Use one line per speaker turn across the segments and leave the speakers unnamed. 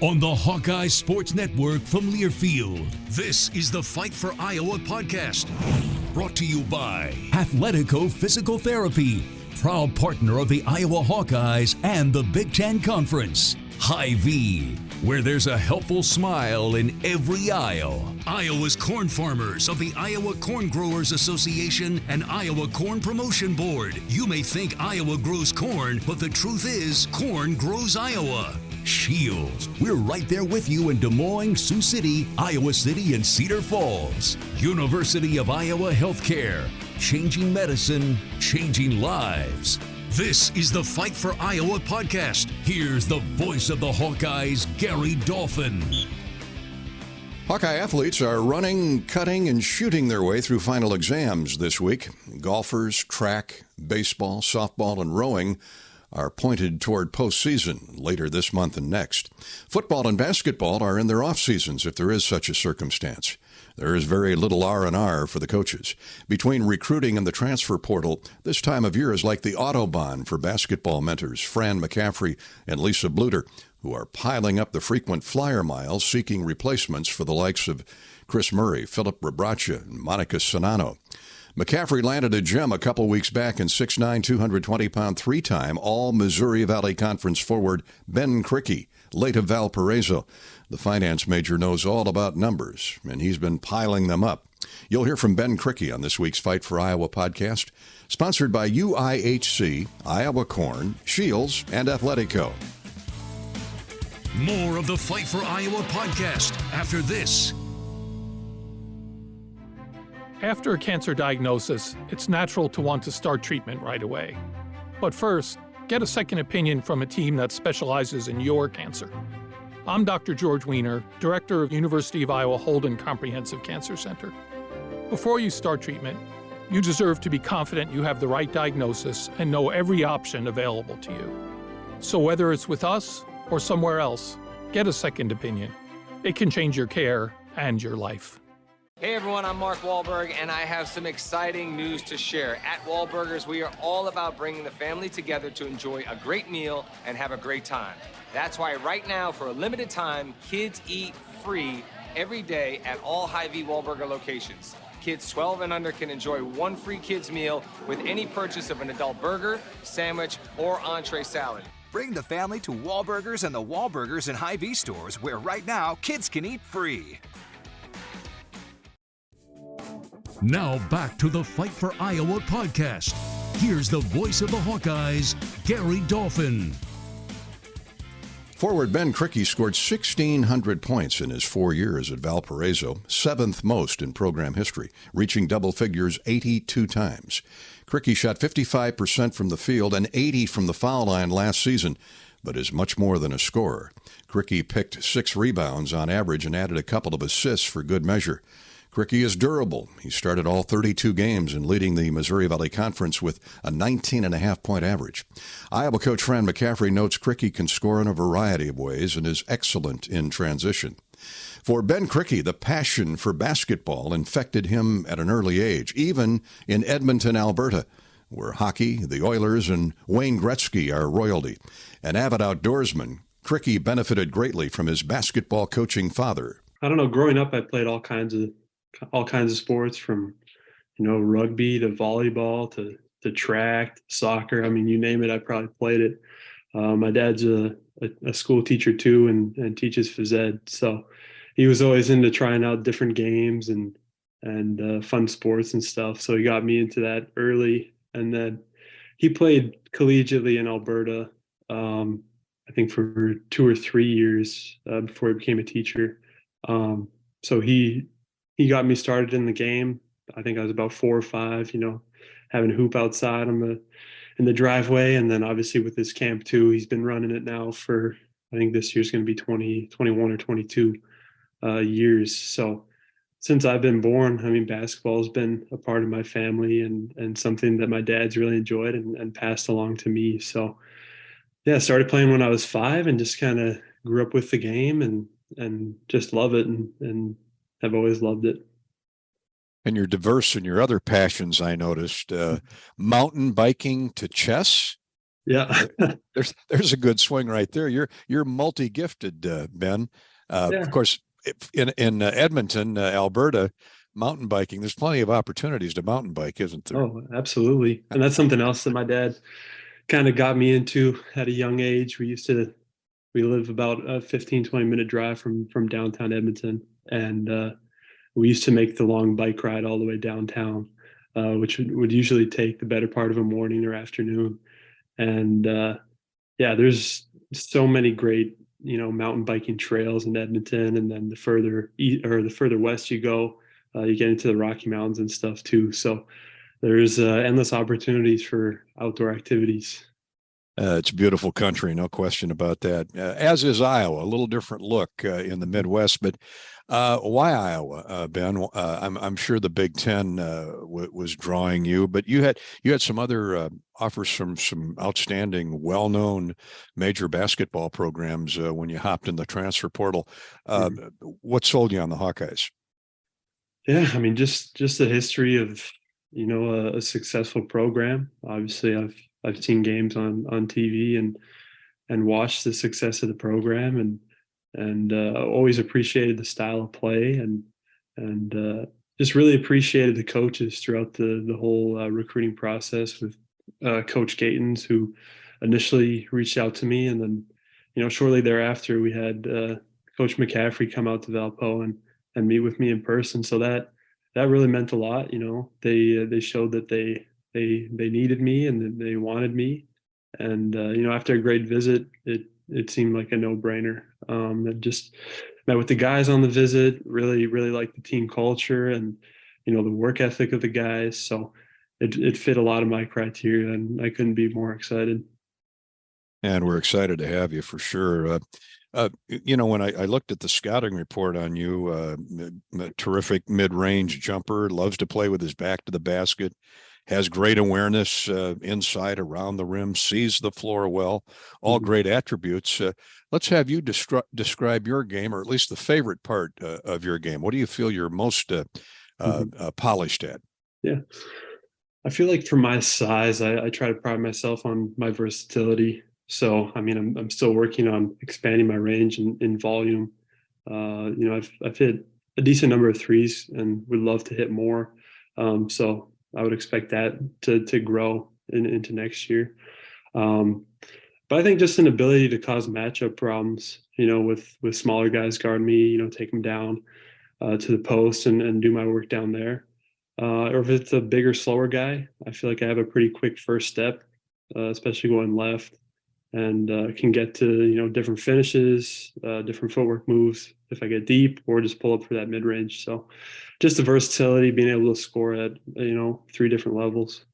On the Hawkeyes Sports Network from Learfield, this is the Fight for Iowa podcast. Brought to you by Athletico Physical Therapy, proud partner of the Iowa Hawkeyes and the Big Ten Conference. Hy-Vee, where there's a helpful smile in every aisle. Iowa's corn farmers of the Iowa Corn Growers Association and Iowa Corn Promotion Board. You may think Iowa grows corn, but the truth is, corn grows Iowa. Shields, we're right there with you in Des Moines, Sioux City, Iowa City, and Cedar Falls. University of Iowa Healthcare, changing medicine, changing lives. This is the Fight for Iowa podcast. Here's the voice of the Hawkeyes, Gary Dolphin.
Hawkeye athletes are running, cutting, and shooting their way through final exams this week. Golfers, track, baseball, softball, and rowing are pointed toward postseason later this month and next. Football and basketball are in their off seasons, if there is such a circumstance. There is very little R&R for the coaches. Between recruiting and the transfer portal, this time of year is like the Autobahn for basketball mentors Fran McCaffrey and Lisa Bluter, who are piling up the frequent flyer miles seeking replacements for the likes of Chris Murray, Philip Rebracha, and Monica Sonano. McCaffrey landed a gem a couple weeks back in 6'9", 220-pound, three-time All-Missouri Valley Conference forward Ben Krikke, late of Valparaiso. The finance major knows all about numbers, and he's been piling them up. You'll hear from Ben Krikke on this week's Fight for Iowa podcast, sponsored by UIHC, Iowa Corn, Shields, and Athletico.
More of the Fight for Iowa podcast after this.
After a cancer diagnosis, it's natural to want to start treatment right away. But first, get a second opinion from a team that specializes in your cancer. I'm Dr. George Weiner, Director of University of Iowa Holden Comprehensive Cancer Center. Before you start treatment, you deserve to be confident you have the right diagnosis and know every option available to you. So whether it's with us or somewhere else, get a second opinion. It can change your care and your life.
Hey everyone, I'm Mark Wahlberg, and I have some exciting news to share. At Wahlburgers, we are all about bringing the family together to enjoy a great meal and have a great time. That's why right now, for a limited time, kids eat free every day at all Hy-Vee Wahlburger locations. Kids 12 and under can enjoy one free kids meal with any purchase of an adult burger, sandwich, or entree salad.
Bring the family to Wahlburgers and the Wahlburgers and Hy-Vee stores, where right now, kids can eat free.
Now back to the Fight for Iowa podcast. Here's the voice of the Hawkeyes, Gary Dolphin.
Forward Ben Krikke scored 1,600 points in his 4 years at Valparaiso, seventh most in program history, reaching double figures 82 times. Krikke shot 55% from the field and 80% from the foul line last season, but is much more than a scorer. Krikke picked 6 rebounds on average and added a couple of assists for good measure. Krikke is durable. He started all 32 games and leading the Missouri Valley Conference with a 19.5-point average. Iowa coach Fran McCaffrey notes Krikke can score in a variety of ways and is excellent in transition. For Ben Krikke, the passion for basketball infected him at an early age, even in Edmonton, Alberta, where hockey, the Oilers, and Wayne Gretzky are royalty. An avid outdoorsman, Krikke benefited greatly from his basketball coaching father.
I don't know, growing up I played all kinds of sports, from rugby to volleyball to track to soccer. I mean, you name it, I probably played it. My dad's a school teacher too, and teaches phys ed, so he was always into trying out different games and fun sports and stuff, so he got me into that early. And then he played collegiately in Alberta, I think for 2 or 3 years before he became a teacher. So he got me started in the game. I think I was about 4 or 5, having a hoop outside in the driveway. And then obviously with his camp too, he's been running it now for, I think this year's going to be 21 or 22 years. So since I've been born, I mean, basketball has been a part of my family and something that my dad's really enjoyed and passed along to me. So yeah, I started playing when I was 5 and just kind of grew up with the game and just love it and I've always loved it.
And you're diverse in your other passions, I noticed. Mountain biking to chess?
Yeah.
There's a good swing right there. You're multi-gifted, Ben.
Yeah.
Of course, in Edmonton, Alberta, mountain biking, there's plenty of opportunities to mountain bike, isn't there?
Oh, absolutely. And that's something else that my dad kind of got me into at a young age. We live about a 15-20 minute drive from downtown Edmonton. And we used to make the long bike ride all the way downtown, which would usually take the better part of a morning or afternoon. And yeah, there's so many great, mountain biking trails in Edmonton. And then the further east or the further west you go, you get into the Rocky Mountains and stuff too. So there's endless opportunities for outdoor activities.
It's a beautiful country, no question about that. As is Iowa, a little different look in the Midwest. But why Iowa, Ben? I'm sure the Big Ten was drawing you, but you had some other offers from some outstanding, well-known major basketball programs when you hopped in the transfer portal. What sold you on the Hawkeyes?
Yeah, I mean, just the history of a successful program. Obviously, I've seen games on TV and watched the success of the program, and always appreciated the style of play, and just really appreciated the coaches throughout the whole recruiting process with Coach Gatens, who initially reached out to me, and then shortly thereafter we had Coach McCaffrey come out to Valpo and meet with me in person. So that really meant a lot. They showed that they needed me and that they wanted me. And after a great visit, it seemed like a no-brainer. I just met with the guys on the visit, really liked the team culture and the work ethic of the guys. So it fit a lot of my criteria, and I couldn't be more excited.
And we're excited to have you for sure. When I looked at the scouting report on you, a terrific mid-range jumper, loves to play with his back to the basket, has great awareness inside, around the rim, sees the floor well, all great attributes. Let's have you describe your game, or at least the favorite part of your game. What do you feel you're most polished at?
Yeah. I feel like for my size, I try to pride myself on my versatility. So, I mean, I'm still working on expanding my range in volume. I've hit a decent number of threes and would love to hit more. So I would expect that to grow into next year. But I think just an ability to cause matchup problems, with smaller guys guard me, take them down to the post and do my work down there. Or if it's a bigger, slower guy, I feel like I have a pretty quick first step, especially going left, and can get to different finishes, different footwork moves if I get deep, or just pull up for that mid range. So just the versatility, being able to score at 3 different levels.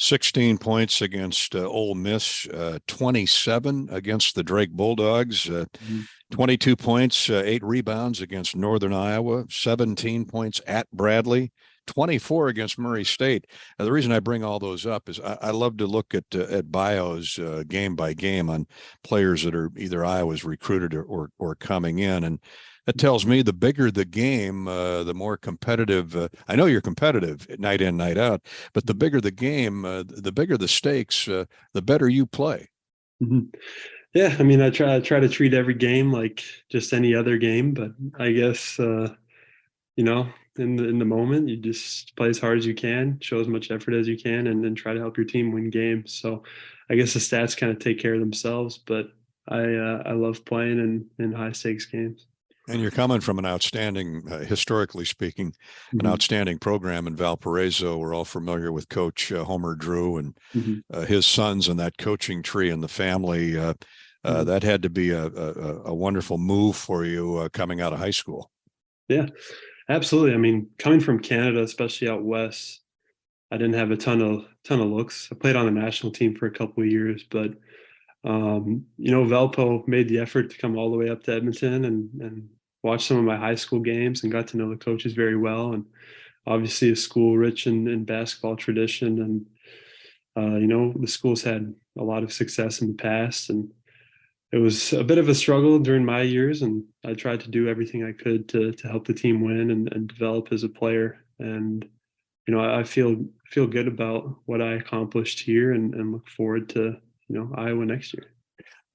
16 points against Ole Miss, 27 against the Drake Bulldogs, 22 points, 8 rebounds against Northern Iowa, 17 points at Bradley, 24 against Murray State. Now, the reason I bring all those up is I love to look at bios game by game on players that are either Iowa's recruited or coming in, and that tells me the bigger the game, the more competitive. I know you're competitive night in, night out, but the bigger the game, the bigger the stakes, the better you play.
Mm-hmm. Yeah, I mean, I try to treat every game like just any other game, but I guess in the moment, you just play as hard as you can, show as much effort as you can, and then try to help your team win games. So I guess the stats kind of take care of themselves, but I love playing in high stakes games.
And you're coming from an outstanding, historically speaking, an outstanding program in Valparaiso. We're all familiar with Coach Homer Drew and his sons and that coaching tree and the family. That had to be a wonderful move for you coming out of high school.
Yeah, absolutely. I mean, coming from Canada, especially out west, I didn't have a ton of looks. I played on the national team for a couple of years, but Valpo made the effort to come all the way up to Edmonton and watch some of my high school games and got to know the coaches very well. And obviously a school rich in basketball tradition. And, the school's had a lot of success in the past. And it was a bit of a struggle during my years. And I tried to do everything I could to help the team win and develop as a player. And I feel good about what I accomplished here and look forward to, Iowa next year.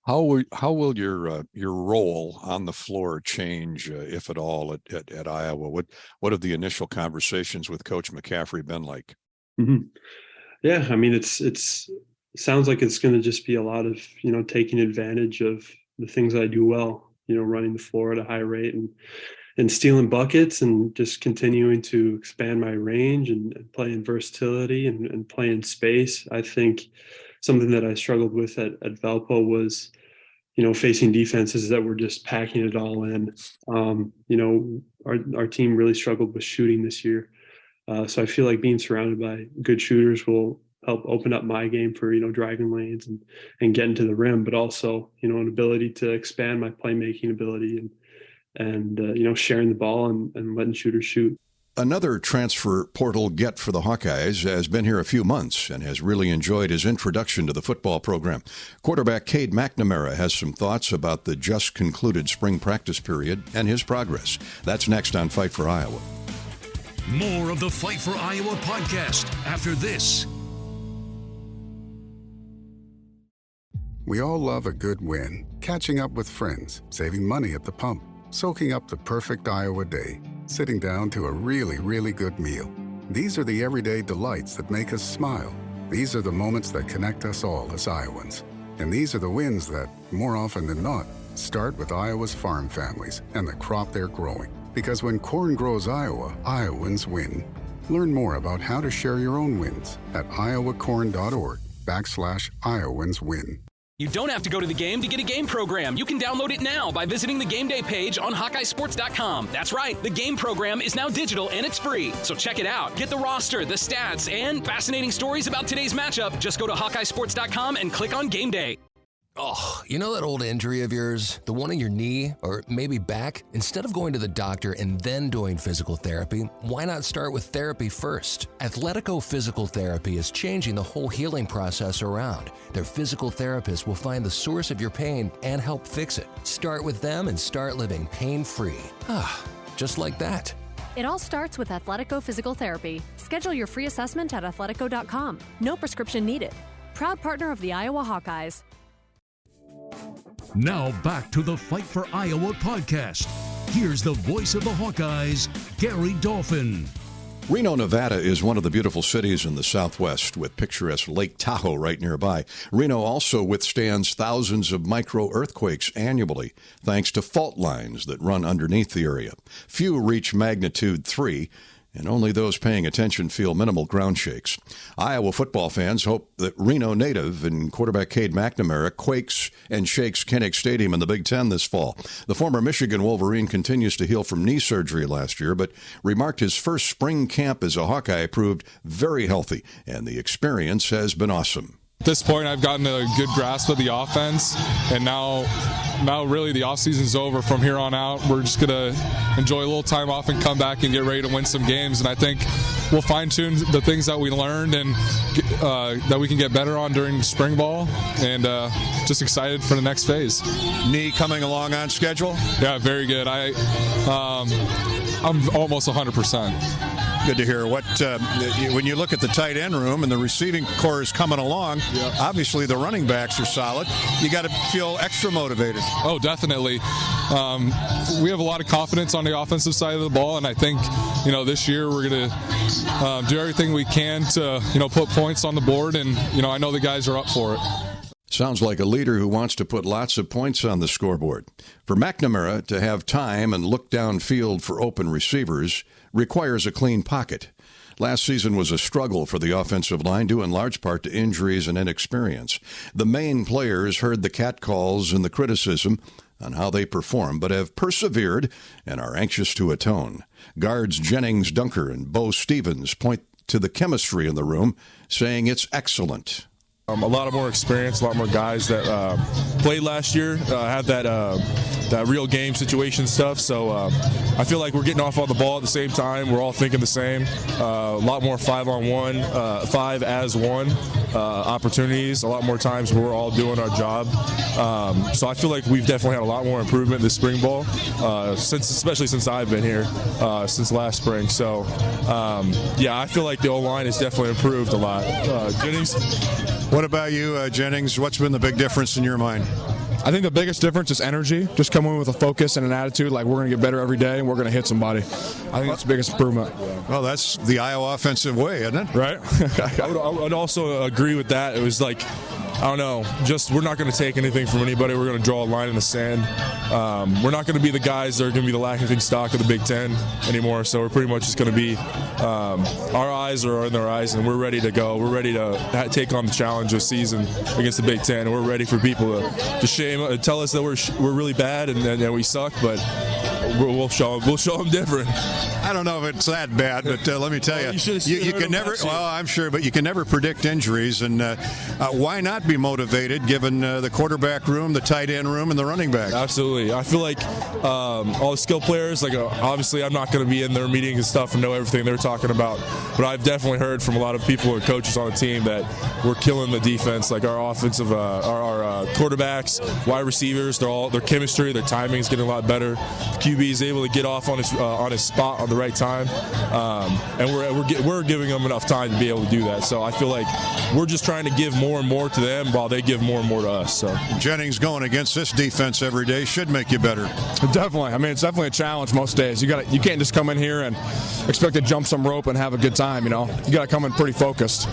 How will your role on the floor change, if at all, at Iowa? What have the initial conversations with Coach McCaffrey been like?
Mm-hmm. Yeah, I mean, it's sounds like it's going to just be a lot of taking advantage of the things I do well, running the floor at a high rate and stealing buckets and just continuing to expand my range and playing versatility and playing space. I think something that I struggled with at Valpo was, facing defenses that were just packing it all in. Our team really struggled with shooting this year. So I feel like being surrounded by good shooters will help open up my game for, driving lanes and getting to the rim, but also, an ability to expand my playmaking ability and sharing the ball and letting shooters shoot.
Another transfer portal get for the Hawkeyes has been here a few months and has really enjoyed his introduction to the football program. Quarterback Cade McNamara has some thoughts about the just concluded spring practice period and his progress. That's next on Fight for Iowa.
More of the Fight for Iowa podcast after this.
We all love a good win. Catching up with friends, saving money at the pump, soaking up the perfect Iowa day, sitting down to a really, really good meal. These are the everyday delights that make us smile. These are the moments that connect us all as Iowans. And these are the wins that, more often than not, start with Iowa's farm families and the crop they're growing. Because when corn grows Iowa, Iowans win. Learn more about how to share your own wins at iowacorn.org/IowansWin.
You don't have to go to the game to get a game program. You can download it now by visiting the game day page on HawkeyeSports.com. That's right, the game program is now digital and it's free. So check it out. Get the roster, the stats, and fascinating stories about today's matchup. Just go to HawkeyeSports.com and click on Game Day.
Oh, you know that old injury of yours? The one in your knee or maybe back? Instead of going to the doctor and then doing physical therapy, why not start with therapy first? Athletico Physical Therapy is changing the whole healing process around. Their physical therapists will find the source of your pain and help fix it. Start with them and start living pain-free. Just like that.
It all starts with Athletico Physical Therapy. Schedule your free assessment at athletico.com. No prescription needed. Proud partner of the Iowa Hawkeyes.
Now back to the Fight for Iowa podcast. Here's the voice of the Hawkeyes, Gary Dolphin.
Reno, Nevada is one of the beautiful cities in the Southwest with picturesque Lake Tahoe right nearby. Reno also withstands thousands of micro-earthquakes annually thanks to fault lines that run underneath the area. Few reach magnitude 3, and only those paying attention feel minimal ground shakes. Iowa football fans hope that Reno native and quarterback Cade McNamara quakes and shakes Kinnick Stadium in the Big Ten this fall. The former Michigan Wolverine continues to heal from knee surgery last year, but remarked his first spring camp as a Hawkeye proved very healthy, and the experience has been awesome.
At this point, I've gotten a good grasp of the offense, and now really the offseason's over. From here on out, we're just going to enjoy a little time off and come back and get ready to win some games. And I think we'll fine-tune the things that we learned and that we can get better on during spring ball, and just excited for the next phase.
Knee coming along on schedule?
Yeah, very good. I'm almost 100%.
Good to hear. When you look at the tight end room and the receiving core is coming along, obviously the running backs are solid. You got to feel extra motivated.
Oh, definitely. We have a lot of confidence on the offensive side of the ball, and I think, this year we're going to do everything we can to, put points on the board, and, I know the guys are up for it.
Sounds like a leader who wants to put lots of points on the scoreboard. For McNamara to have time and look downfield for open receivers requires a clean pocket. Last season was a struggle for the offensive line, due in large part to injuries and inexperience. The main players heard the catcalls and the criticism on how they perform, but have persevered and are anxious to atone. Guards Jennings Dunker and Bo Stevens point to the chemistry in the room, saying it's excellent.
A lot of more experience, a lot more guys that played last year, have that real game situation stuff. So I feel like we're getting off on the ball at the same time. We're all thinking the same. A lot more 5-on-1, 5 as one opportunities. A lot more times where we're all doing our job. So I feel like we've definitely had a lot more improvement this spring ball, especially since I've been here, since last spring. So yeah, I feel like the O-line has definitely improved a lot. Jennings?
What about you, Jennings? What's been the big difference in your mind?
I think the biggest difference is energy. Just come in with a focus and an attitude like we're going to get better every day and we're going to hit somebody. I think that's the biggest improvement.
Well, that's the Iowa offensive way, isn't it?
Right. I would also agree with that. It was like, I don't know, just we're not going to take anything from anybody. We're going to draw a line in the sand. We're not going to be the guys that are going to be the laughing stock of the Big Ten anymore. So we're pretty much just going to be, our eyes are in their eyes, and we're ready to go. We're ready to take on the challenge of season against the Big Ten. And we're ready for people to tell us that we're really bad and we suck, but we'll show them different.
I don't know if it's that bad, but let me tell you can never. Well, I'm sure, but you can never predict injuries, and why not be motivated given the quarterback room, the tight end room, and the running back?
Absolutely. I feel like all the skill players, like obviously I'm not going to be in their meetings and stuff and know everything they're talking about, but I've definitely heard from a lot of people and coaches on the team that we're killing the defense. Like our offensive, our quarterbacks, wide receivers, their chemistry, their timing is getting a lot better. QB is able to get off on his spot on the right time, and we're giving them enough time to be able to do that. So I feel like we're just trying to give more and more to them while they give more and more to us. So
Jennings going against this defense every day should make you better.
Definitely. I mean, it's definitely a challenge most days. You can't just come in here and expect to jump some rope and have a good time. You know, you got to come in pretty focused.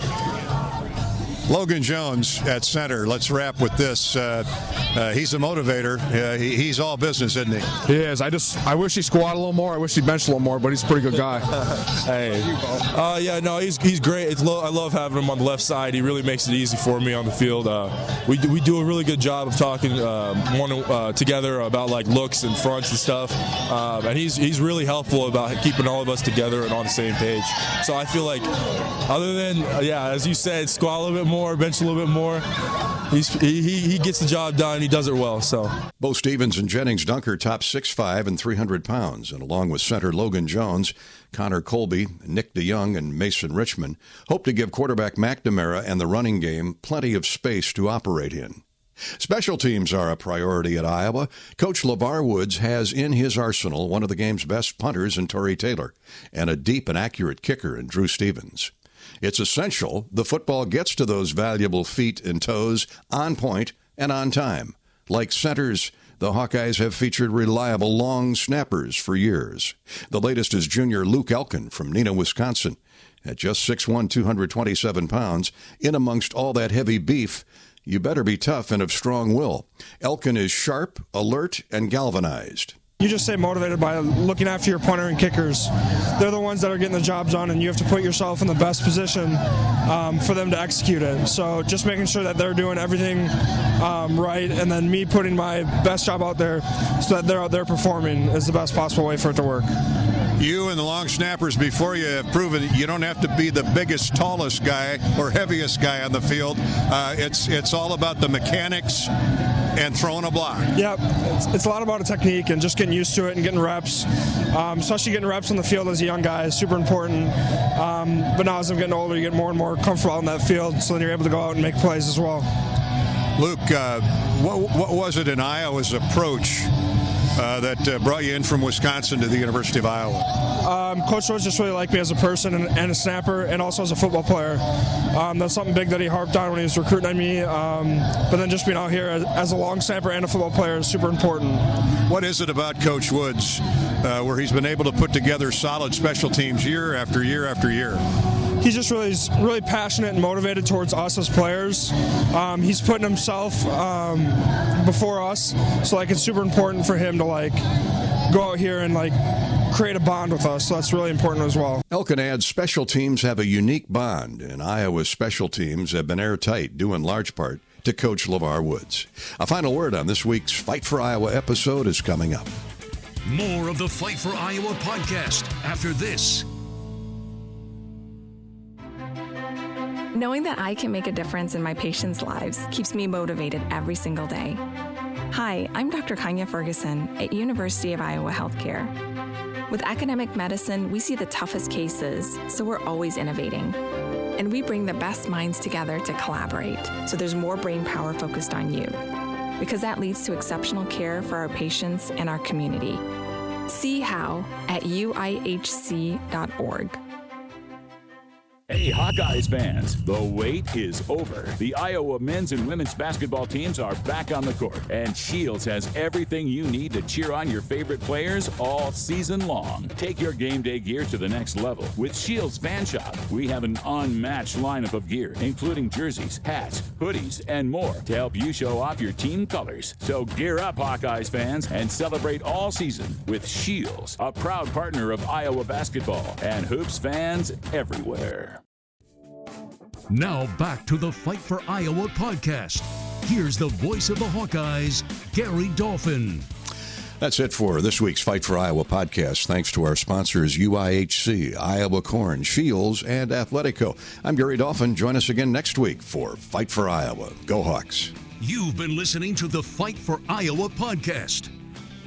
Logan Jones at center. Let's wrap with this. He's a motivator. He's all business, isn't he?
He is. I wish he squatted a little more. I wish he benched a little more, but he's a pretty good guy.
Hey. Yeah, no, he's great. I love having him on the left side. He really makes it easy for me on the field. We do a really good job of talking together about like looks and fronts and stuff. And he's really helpful about keeping all of us together and on the same page. So I feel like, other than as you said, squat a little bit more, bench a little bit more, he gets the job done. He does it well. So
Bo Stevens and Jennings Dunker top 6'5" and 300 pounds, and along with center Logan Jones, Connor Colby, Nick DeYoung, and Mason Richmond hope to give quarterback McNamara and the running game plenty of space to operate in. Special teams are a priority at Iowa. Coach LeVar Woods has in his arsenal one of the game's best punters in Torrey Taylor and a deep and accurate kicker in Drew Stevens. It's essential the football gets to those valuable feet and toes on point and on time. Like centers, the Hawkeyes have featured reliable long snappers for years. The latest is junior Luke Elkin from Neenah, Wisconsin. At just 6'1", 227 pounds, in amongst all that heavy beef, you better be tough and of strong will. Elkin is sharp, alert, and galvanized.
You just stay motivated by looking after your punter and kickers. They're the ones that are getting the job done, and you have to put yourself in the best position for them to execute it. So just making sure that they're doing everything right, and then me putting my best job out there so that they're out there performing is the best possible way for it to work.
You and the long snappers before you have proven that you don't have to be the biggest, tallest guy or heaviest guy on the field. It's all about the mechanics and throwing a block.
Yep, it's a lot about a technique and just getting used to it and getting reps. Especially getting reps on the field as a young guy is super important. But now as I'm getting older, you get more and more comfortable out in that field, so then you're able to go out and make plays as well.
Luke, what was it in Iowa's approach that brought you in from Wisconsin to the University of Iowa?
Coach Woods just really liked me as a person and a snapper, and also as a football player. That's something big that he harped on when he was recruiting on me. But then just being out here as a long snapper and a football player is super important.
What is it about Coach Woods where he's been able to put together solid special teams year after year after year?
He's just really passionate and motivated towards us as players. He's putting himself before us, so it's super important for him to go out here and create a bond with us. So that's really important as well.
Elkin adds special teams have a unique bond, and Iowa's special teams have been airtight, due in large part to Coach LeVar Woods. A final word on this week's Fight for Iowa episode is coming up.
More of the Fight for Iowa podcast after this.
Knowing that I can make a difference in my patients' lives keeps me motivated every single day. Hi, I'm Dr. Kanya Ferguson at University of Iowa Healthcare. With academic medicine, we see the toughest cases, so we're always innovating. And we bring the best minds together to collaborate, so there's more brain power focused on you, because that leads to exceptional care for our patients and our community. See how at uihc.org.
Hey, Hawkeyes fans, the wait is over. The Iowa men's and women's basketball teams are back on the court, and Shields has everything you need to cheer on your favorite players all season long. Take your game day gear to the next level with Shields Fan Shop. We have an unmatched lineup of gear, including jerseys, hats, hoodies, and more to help you show off your team colors. So gear up, Hawkeyes fans, and celebrate all season with Shields, a proud partner of Iowa basketball and hoops fans everywhere.
Now back to the Fight for Iowa podcast. Here's the voice of the Hawkeyes, Gary Dolphin.
That's it for this week's Fight for Iowa podcast. Thanks to our sponsors, UIHC, Iowa Corn, Shields, and Athletico. I'm Gary Dolphin. Join us again next week for Fight for Iowa. Go Hawks.
You've been listening to the Fight for Iowa podcast.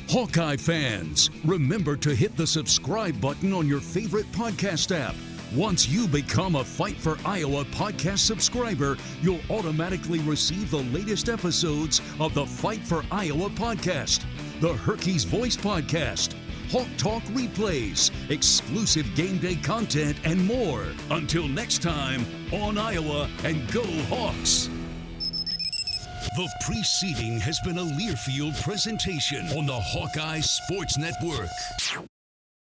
Hawkeye fans, remember to hit the subscribe button on your favorite podcast app. Once you become a Fight for Iowa podcast subscriber, you'll automatically receive the latest episodes of the Fight for Iowa podcast, the Hawkeyes Voice podcast, Hawk Talk replays, exclusive game day content, and more. Until next time, on Iowa and go Hawks! The preceding has been a Learfield presentation on the Hawkeye Sports Network.